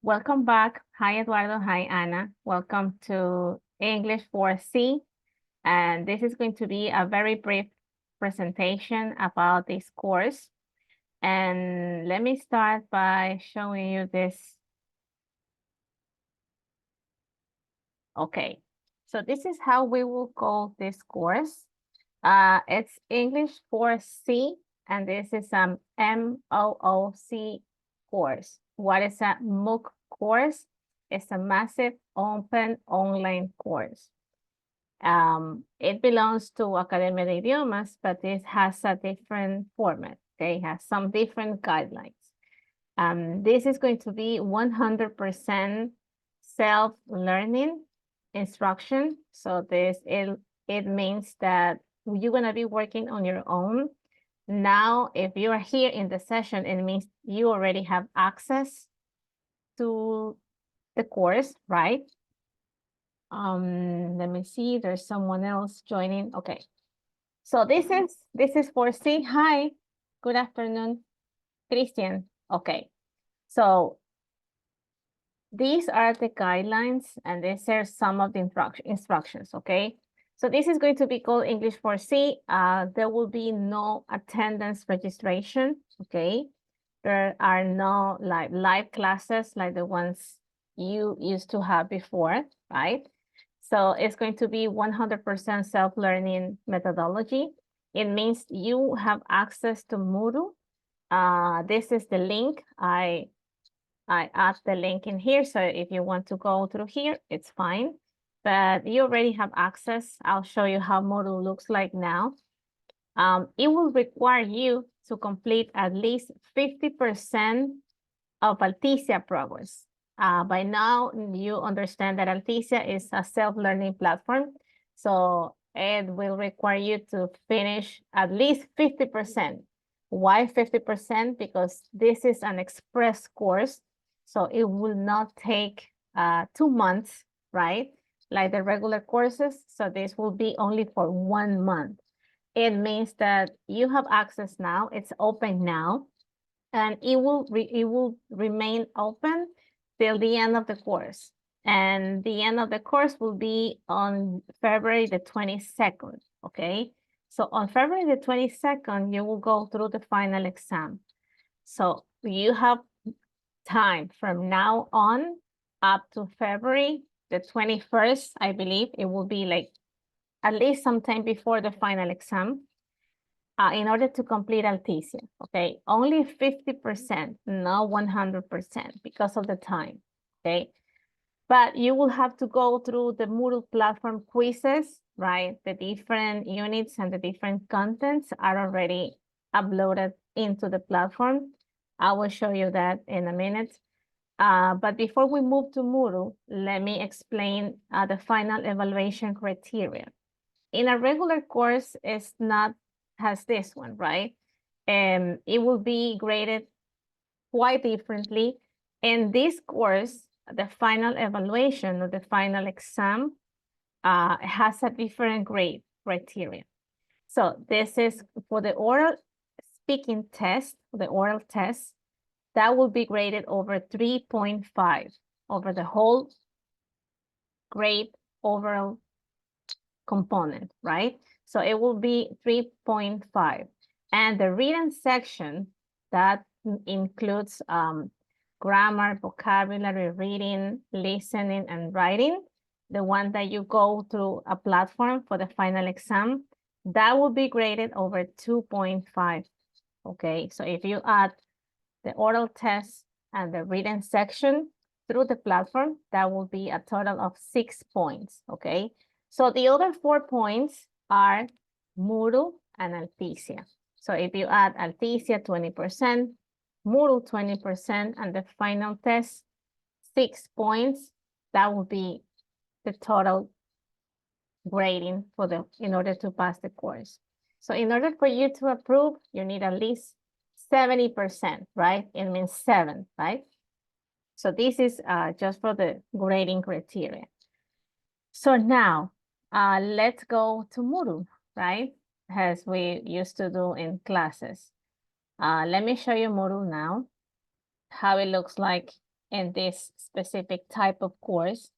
Welcome back. Hi, Eduardo. Hi, Anna. Welcome to English 4C. And this is going to be a very brief presentation about this course. And let me start by showing you this. Okay, so this is how we will call this course. It's English 4C, and this is an MOOC course. What is a MOOC course? It's a massive open online course. It belongs to Academia de Idiomas, but it has a different format. Okay, it has some different guidelines. This is going to be 100% self-learning instruction. So it means that you're going to be working on your own. Now, if you are here in the session, it means you already have access to the course, right? Let me see, there's someone else joining. Okay. So this is for C. Hi, good afternoon, Christian. Okay. So these are the guidelines, and these are some of the instructions, okay? So this is going to be called English 4C. There will be no attendance registration, okay? There are no live classes like the ones you used to have before, right? So it's going to be 100% self-learning methodology. It means you have access to Moodle. This is the link. I add the link in here. So if you want to go through here, it's fine. But you already have access. I'll show you how Moodle looks like now. It will require you to complete at least 50% of Alticia progress. By now, you understand that Alticia is a self-learning platform. So it will require you to finish at least 50%. Why 50%? Because this is an express course. So it will not take 2 months, right? Like the regular courses. So this will be only for 1 month. It means that you have access now. It's open now. And it will remain open till the end of the course. And the end of the course will be on February the 22nd, okay? So on February the 22nd, you will go through the final exam. So you have time from now on up to February the 21st, I believe. It will be like at least sometime before the final exam. In order to complete Alticia, okay? Only 50%, not 100% because of the time, okay? But you will have to go through the Moodle platform quizzes, right? The different units and the different contents are already uploaded into the platform. I will show you that in a minute. But before we move to Moodle, let me explain the final evaluation criteria. In a regular course, it's not has this one, right? And it will be graded quite differently. In this course, the final evaluation or the final exam has a different grade criteria. So this is for the oral speaking test, the oral test, that will be graded over 3.5 over the whole grade overall component, right? So it will be 3.5. And the written section, that includes grammar, vocabulary, reading, listening, and writing, the one that you go through a platform for the final exam, that will be graded over 2.5. Okay, so if you add the oral test and the written section through the platform, that will be a total of 6 points, okay? So the other 4 points are Moodle and Alticia. So if you add Alticia 20%, Moodle 20%, and the final test 6 points, that will be the total grading for in order to pass the course. So in order for you to approve, you need at least 70%, right? It means 7, right? So this is just for the grading criteria. So now, let's go to Moodle, right? As we used to do in classes. Let me show you Moodle now, how it looks like in this specific type of course.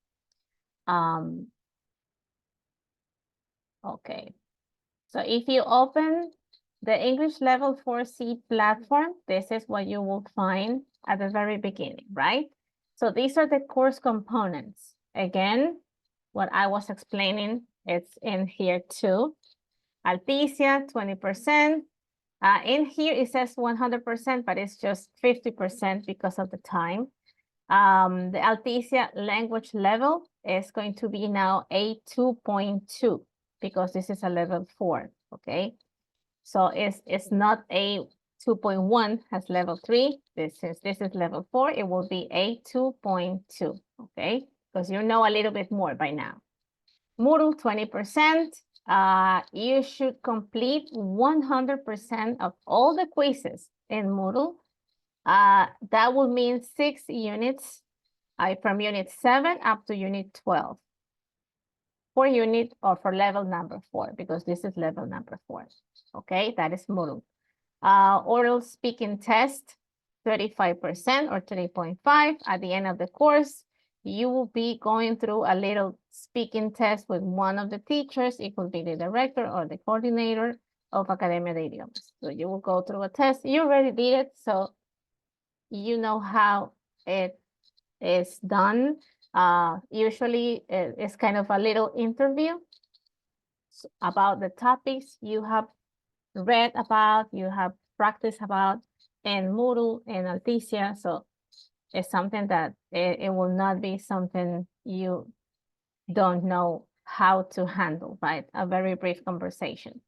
Okay, so if you open the English Level 4C platform, this is what you will find at the very beginning, right? So these are the course components. Again, what I was explaining, it's in here too. Altesia, 20%. In here, it says 100%, but it's just 50% because of the time. The Altesia language level is going to be now A2.2 because this is a level 4, okay? So it's not A2.1 as level 3. This is level 4, it will be A2.2, okay? Because you know a little bit more by now. Moodle, 20%. You should complete 100% of all the quizzes in Moodle. That will mean 6 units from unit 7 up to unit 12. For unit or for level number 4, because this is level number 4. Okay, that is Moodle. Oral speaking test, 35% or 3.5 at the end of the course. You will be going through a little speaking test with one of the teachers. It could be the director or the coordinator of Academia de Idiomas. So you will go through a test. You already did it, so you know how it is done. Usually it's kind of a little interview about the topics you have read about, you have practiced about in Moodle and Altesia. So it's something that it will not be something you don't know how to handle, right? A very brief conversation.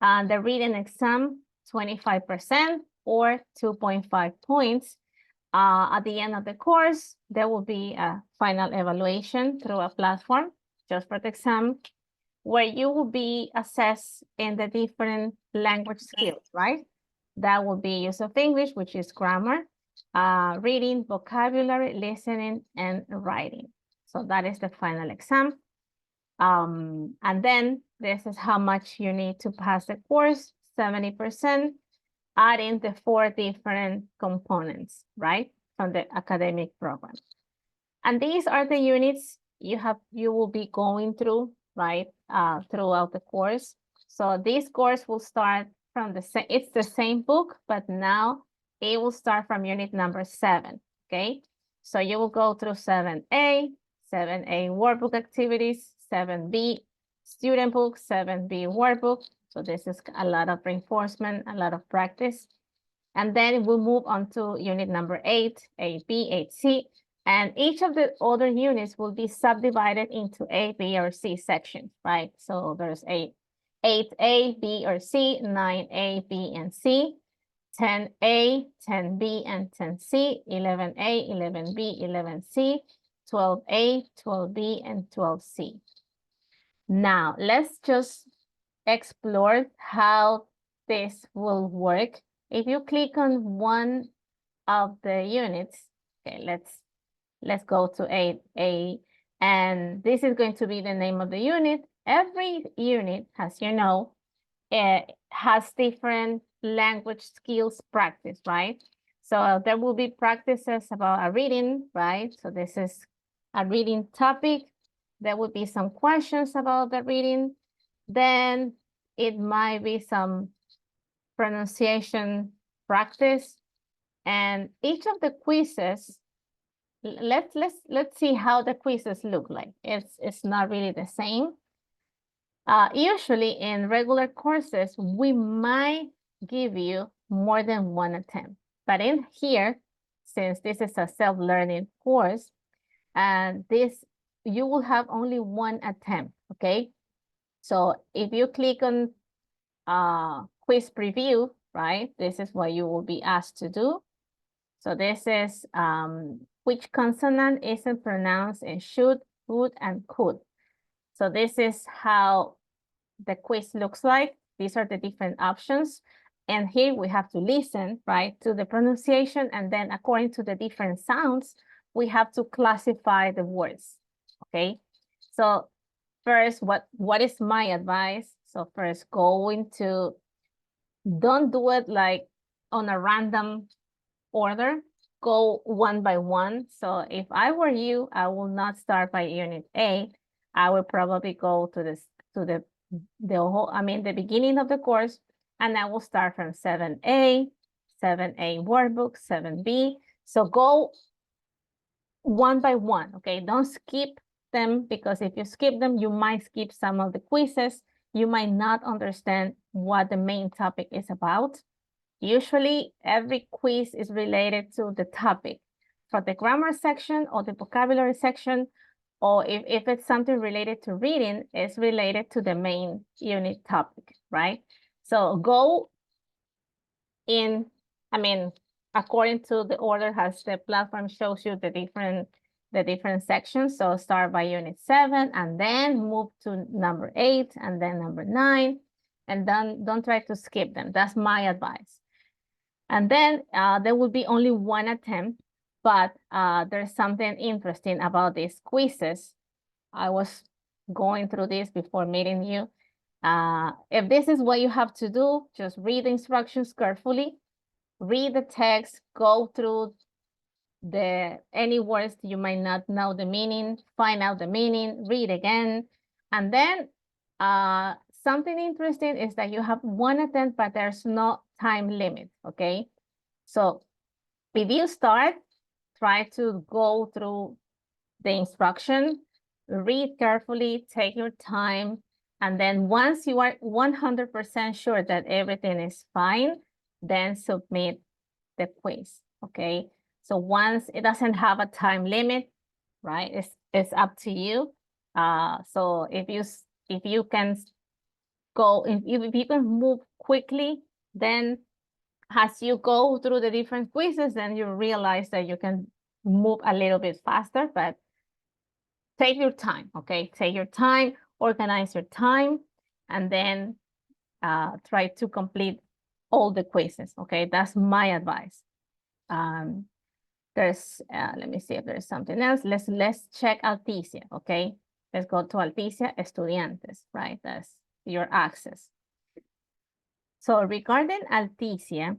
The reading exam, 25% or 2.5 points. At the end of the course, there will be a final evaluation through a platform just for the exam, where you will be assessed in the different language skills, right? That will be use of English, which is grammar, reading, vocabulary, listening, and writing. So that is the final exam. And then this is how much you need to pass the course, 70%, adding the 4 different components, right, from the academic program. And these are the units you will be going through, right, throughout the course. So this course will start from it's the same book, but now it will start from unit number 7, okay? So you will go through 7A workbook activities, 7B student book, 7B workbook. So this is a lot of reinforcement, a lot of practice. And then we'll move on to unit number 8, 8B, 8C. And each of the other units will be subdivided into A, B, or C sections, right? So there's 8A, B, or C, 9A, B, and C, 10A, 10B, and 10C, 11A, 11B, 11C, 12A, 12B, and 12C. Now, let's just explore how this will work. If you click on one of the units, okay, let's go to 8A, and this is going to be the name of the unit. Every unit, as you know, has different language skills practice, right? So there will be practices about a reading, right? So this is a reading topic. There will be some questions about the reading. Then it might be some pronunciation practice. And each of the quizzes, let's see how the quizzes look like. It's not really the same. Usually in regular courses, we might give you more than one attempt. But in here, since this is a self-learning course, and you will have only one attempt, okay? So if you click on quiz preview, right? This is what you will be asked to do. So this is which consonant isn't pronounced in should, would, and could. So this is how the quiz looks like. These are the different options. And here we have to listen, right, to the pronunciation. And then according to the different sounds, we have to classify the words, okay? So first, what is my advice? So first, don't do it like on a random order. go one by one. So if I were you, I will not start by unit 8. I will probably go to the whole, I mean, the beginning of the course, and I will start from 7A, 7A workbook, 7B. So go one by one, okay? Don't skip them, because if you skip them, you might skip some of the quizzes. You might not understand what the main topic is about. Usually, every quiz is related to the topic. For the grammar section or the vocabulary section, or if it's something related to reading, it's related to the main unit topic, right? So go in, I mean, according to the order as the platform shows you the different sections. So start by unit 7 and then move to number 8 and then number 9, and then don't try to skip them. That's my advice. And then there will be only one attempt, but there's something interesting about these quizzes. I was going through this before meeting you. If this is what you have to do, just read the instructions carefully, read the text, go through any words you might not know the meaning, find out the meaning, read again. And then something interesting is that you have one attempt, but there's no time limit, okay? So if you start, try to go through the instruction, read carefully, take your time, and then once you are 100% sure that everything is fine, then submit the quiz, okay? So once it doesn't have a time limit, right? It's up to you. So if you can go, if you can move quickly, then as you go through the different quizzes, then you realize that you can move a little bit faster, but take your time, okay? Take your time, organize your time, and then try to complete all the quizzes, okay? That's my advice. There's, let me see if there's something else. Let's check Alticia, okay? Let's go to Alticia Estudiantes, right? That's your access. So regarding Alticia,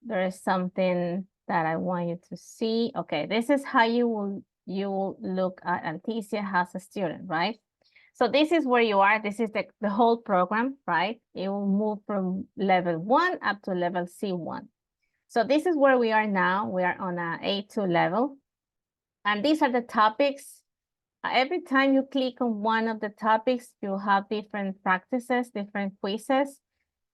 there is something that I want you to see. Okay, this is how you will look at Alticia as a student, right? So this is where you are. This is the whole program, right? It will move from level 1 up to level C1. So this is where we are now. We are on a A2 level. And these are the topics. Every time you click on one of the topics, you have different practices, different quizzes.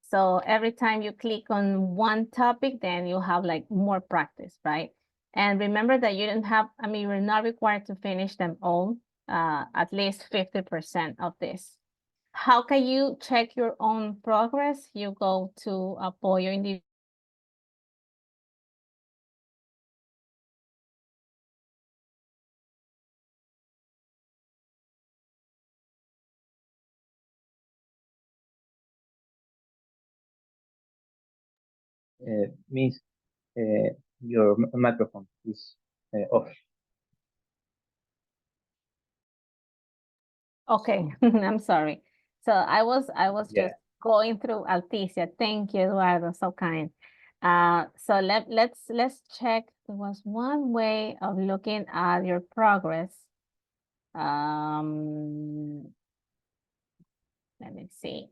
So every time you click on one topic, then you have like more practice, right? And remember that you don't have, I mean, you're not required to finish them all, at least 50% of this. How can you check your own progress? You go to Apoyo Individual. Miss, your microphone is off. Okay, I'm sorry. So I was Yeah. just going through Alticia. Thank you, Eduardo, so kind. So let's check. There was one way of looking at your progress. Let me see.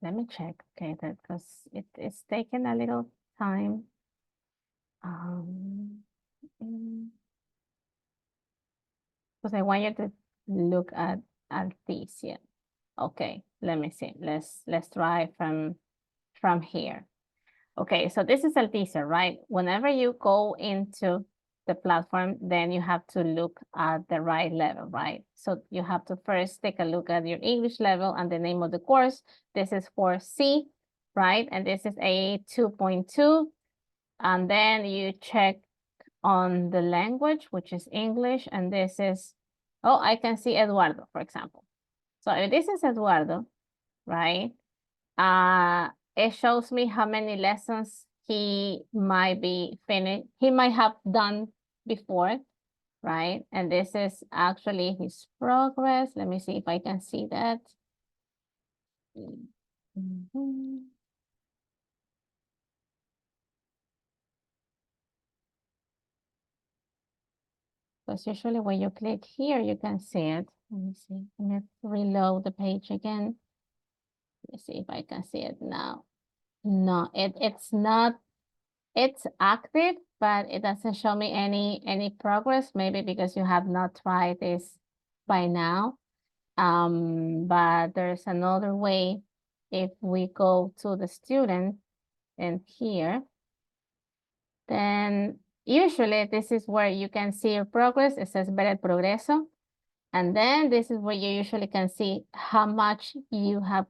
Let me check. Okay, that because it's taken a little time. Because I want you to look at Alticia. Okay, let me see. Let's try from here. Okay, so this is Alticia, right? Whenever you go into the platform, then you have to look at the right level, right? So you have to first take a look at your English level and the name of the course. This is for C, right? And this is a 2.2. And then you check on the language, which is English. And this is, oh, I can see Eduardo, for example. So if this is Eduardo, right? It shows me how many lessons he might be finished. He might have done before, right? And this is actually his progress. Let me see if I can see that. because usually when you click here, you can see it. Let me see. Let me reload the page again. Let's see if I can see it now. No, it's not, it's active, but it doesn't show me any progress, maybe because you have not tried this by now. But there's another way. If we go to the student and here, then usually this is where you can see your progress. It says ver el progreso. And then this is where you usually can see how much you have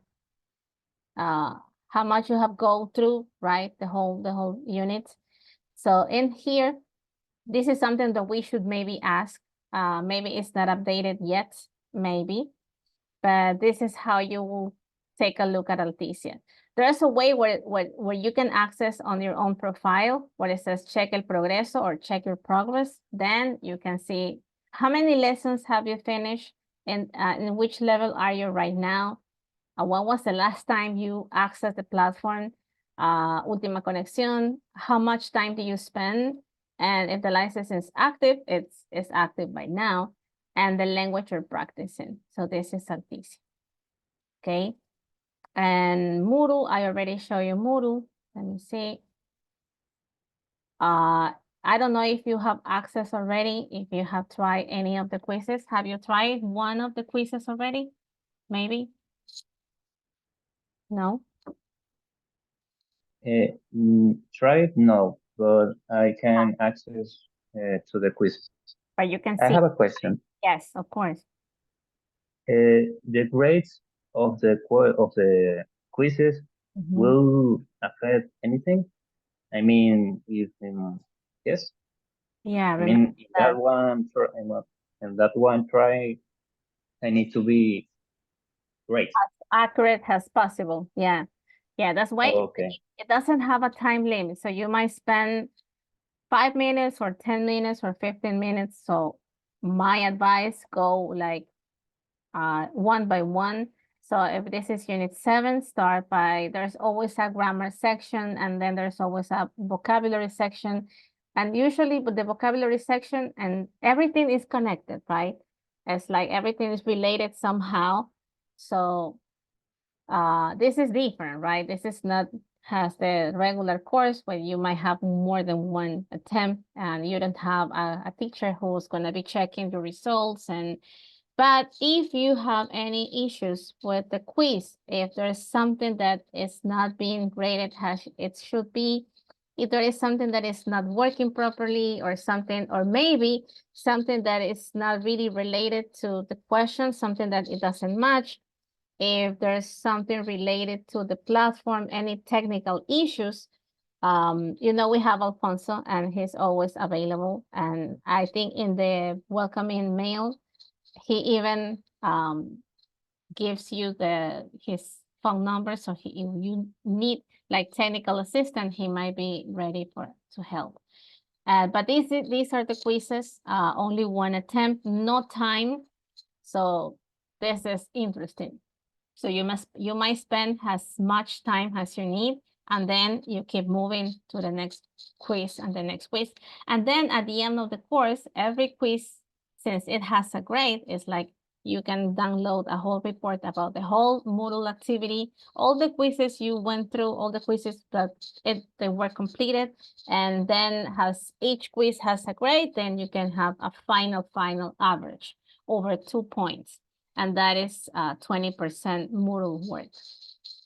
gone through, right? The whole unit. So in here, this is something that we should maybe ask. Maybe it's not updated yet, maybe. But this is how you will take a look at Alticia. There's a way where you can access on your own profile, where it says check el progreso or check your progress. Then you can see how many lessons have you finished and in which level are you right now. When was the last time you accessed the platform? Última conexión, how much time do you spend? And if the license is active, it's active by now. And the language you're practicing. So this is Alticia. Okay. And Moodle, I already showed you Moodle. Let me see. I don't know if you have access already, if you have tried any of the quizzes. Have you tried one of the quizzes already? Maybe? No? Try it? No, but I can access to the quizzes. But you can I see. have a question. Yes, of course. The grades of the quizzes will affect anything? I mean, if yes, Yeah, I remember mean, in that. that one, in that one try, I need to be great. Accurate as possible. Yeah. Yeah, that's why Okay. it doesn't have a time limit. So you might spend 5 minutes or 10 minutes or 15 minutes. So my advice, go like one by one. So if this is unit 7, start by, there's always a grammar section and then there's always a vocabulary section. And usually with the vocabulary section and everything is connected, right? It's like everything is related somehow. So this is different, right? This is not has the regular course where you might have more than one attempt and you don't have a teacher who's going to be checking the results. But if you have any issues with the quiz, if there's something that is not being graded as it should be, if there is something that is not working properly or something, or maybe something that is not really related to the question, something that it doesn't match, if there's something related to the platform, any technical issues, you know, we have Alfonso and he's always available. And I think in the welcoming mail, he even gives you his phone number. So if you need like technical assistance, he might be ready to help. But these are the quizzes, only one attempt, no time. So this is interesting. So you might spend as much time as you need, and then you keep moving to the next quiz and the next quiz. And then at the end of the course, every quiz, since it has a grade, is like you can download a whole report about the whole Moodle activity, all the quizzes you went through, all the quizzes that they were completed, and then each quiz has a grade, then you can have a final average over 2 points. And that is 20% Moodle work,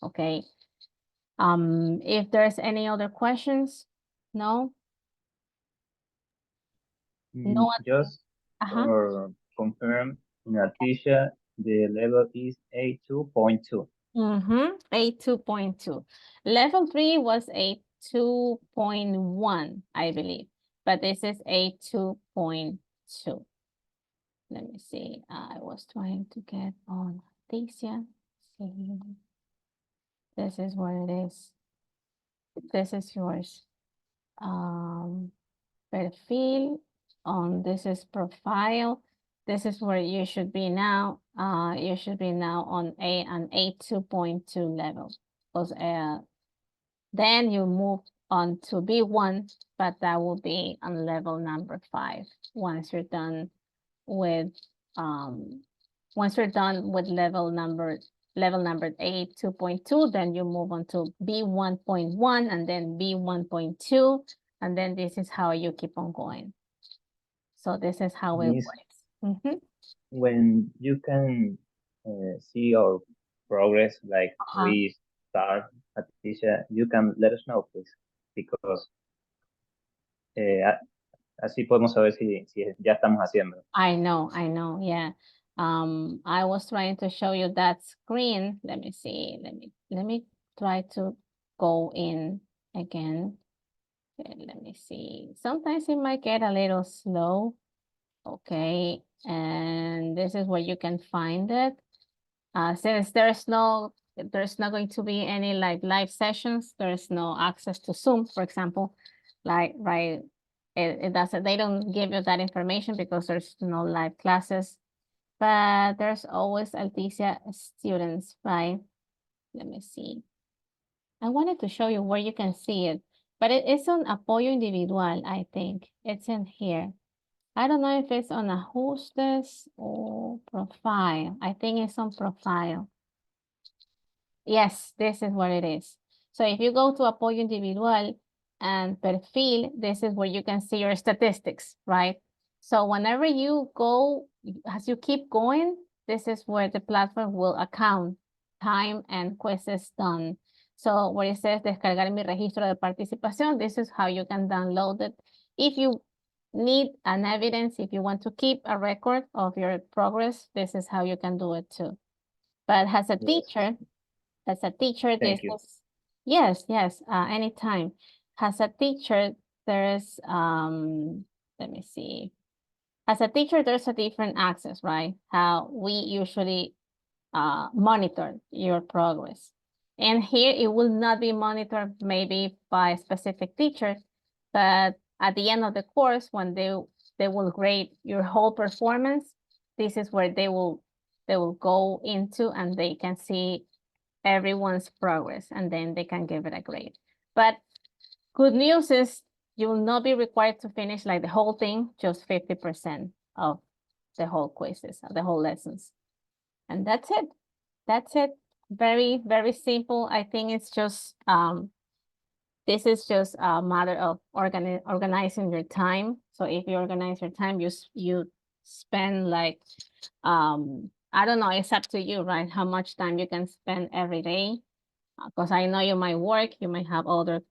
okay? If there's any other questions, no? No. Just for confirm, in Alticia, the level is A2.2. A2.2. Level 3 was a 2.1, I believe, but this is a 2.2. Let me see. I was trying to get on Alticia. See. This is what it is. This is yours. Perfil. This is profile. This is where you should be now. You should be now on an A2.2 level. Because then you move on to B1, but that will be on level number 5 once you're done with once you're done with level number 8, 2.2, then you move on to B1.1 and then B1.2, and then this is how you keep on going. So this is how it Miss, works. Mhm. when you can see our progress, like Ajá. we start a teacher, you can let us know, please, because así podemos saber si ya estamos haciendo. I know, yeah. I was trying to show you that screen. Let me see. Let me try to go in again. Okay, let me see. Sometimes it might get a little slow. Okay, and this is where you can find it. Since there's not going to be any like live sessions, there's no access to Zoom, for example, like right, it doesn't, they don't give you that information because there's no live classes, but there's always Alticia students, right? Let me see. I wanted to show you where you can see it, but it's on Apoyo Individual, I think. It's in here. I don't know if it's on Ajustes or Profile. I think it's on Profile. Yes, this is what it is. So if you go to Apoyo Individual and Perfil, this is where you can see your statistics, right? So whenever you go, as you keep going, this is where the platform will account time and quizzes done. So where it says descargar mi registro de participación, this is how you can download it. If you need an evidence, if you want to keep a record of your progress, this is how you can do it too. But as a teacher, Thank this you. is, yes, anytime. As a teacher, there's, let me see. As a teacher, there's a different access, right? How we usually monitor your progress. And here it will not be monitored maybe by a specific teacher, but at the end of the course, when they will grade your whole performance, this is where they will go into and they can see everyone's progress and then they can give it a grade. But good news is you will not be required to finish like the whole thing, just 50% of the whole quizzes, of the whole lessons. And that's it. That's it. Very, very simple. I think it's just, this is just a matter of organizing your time. So if you organize your time, you spend like, I don't know, it's up to you, right? How much time you can spend every day. Because I know you might work, you might have other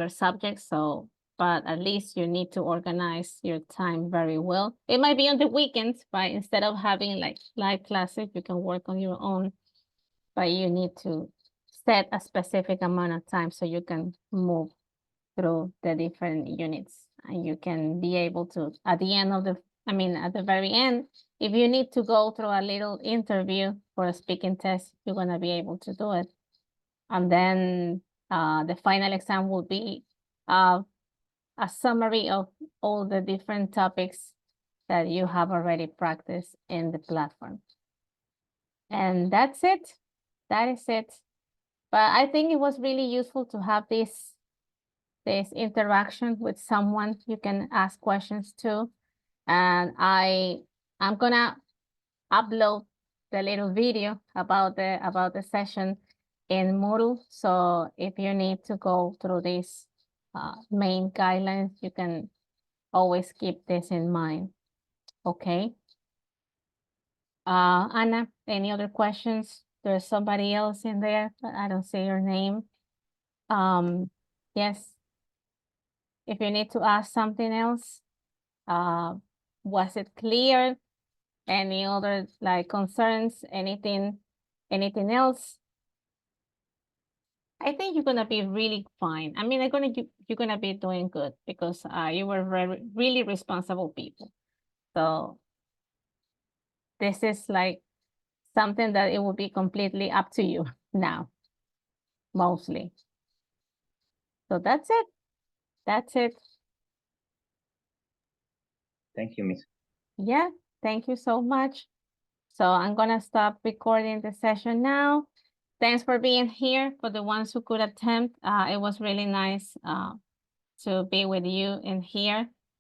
subjects, so, but at least you need to organize your time very well. It might be on the weekends, right? Instead of having like live classes, you can work on your own, but you need to set a specific amount of time so you can move through the different units and you can be able to, at the end of the, at the very end, if you need to go through a little interview for a speaking test, you're gonna be able to do it. And then the final exam will be a summary of all the different topics that you have already practiced in the platform. And that's it. That is it. But I think it was really useful to have this interaction with someone you can ask questions to. And I'm gonna upload the little video about the session in Moodle. So if you need to go through these main guidelines, you can always keep this in mind. Okay. Anna, any other questions? There's somebody else in there, but I don't see your name. Yes. If you need to ask something else, was it clear? Any other like concerns? Anything else? I think you're gonna be really fine. You're gonna be doing good because you were really responsible people. So this is like something that it will be completely up to you now, mostly. So that's it. That's it. Thank you, Miss. Yeah, thank you so much. So I'm gonna stop recording the session now. Thanks for being here. For the ones who could attempt, it was really nice to be with you in here.